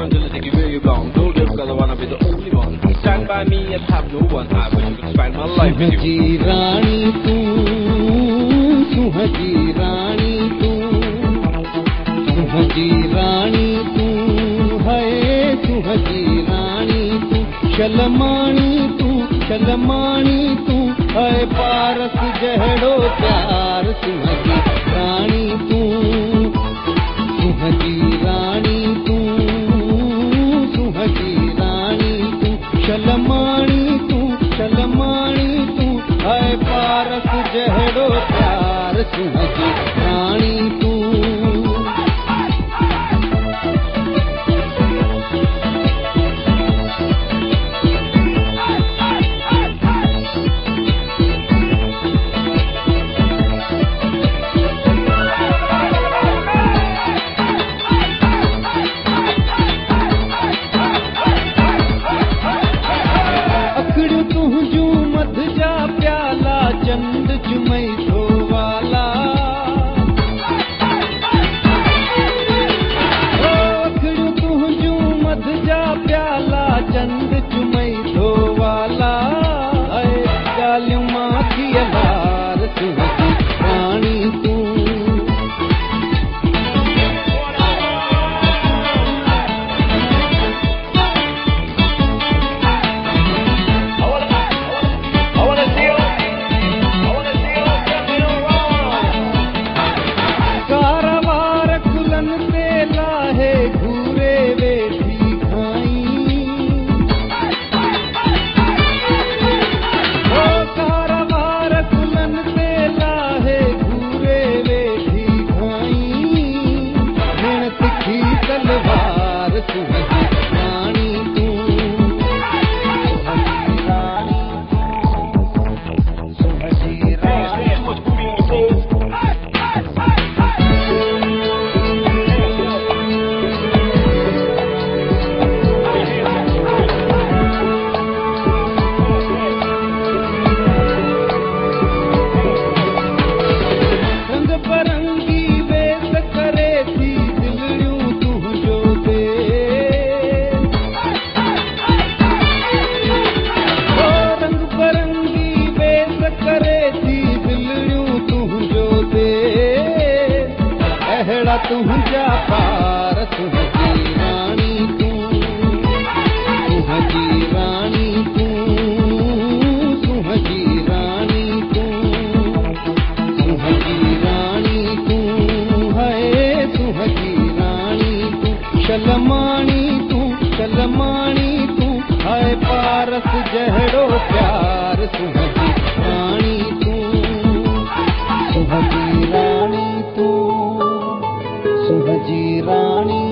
turn till I take you where you belong. Don't live cause I wanna be the only one. Stand by me and have no one. I wish I could spend my life with you. सुहजी रानी तू, सुहजी रानी तू है, सुहजी रानी तू, शलमानी तू, शलमानी तू है, पारस जहड़ो प्यार सुहजी रानी तू, सुहजी रानी तू, सुहजी रानी तू, शलमानी तू, शलमानी तू है, पारस जहड़ो प्यार सुहजी रानी तू। चंद चुमई धोवाला अखड़ू तुझू मध जा प्याला चंद चुमई धोवाला गालियों मां की अलार सुहजी रानी तू। तुझा पार सुहजी रानी तू, सुहजी रानी तू, सुहजी रानी तू, सुहजी रानी तू है, सुहजी रानी तू, शलमानी तू, शलमानी तू है, पारस जहड़ो प्यार सुहजी रानी तू, सुहजी रानी तू, सुहजी रानी।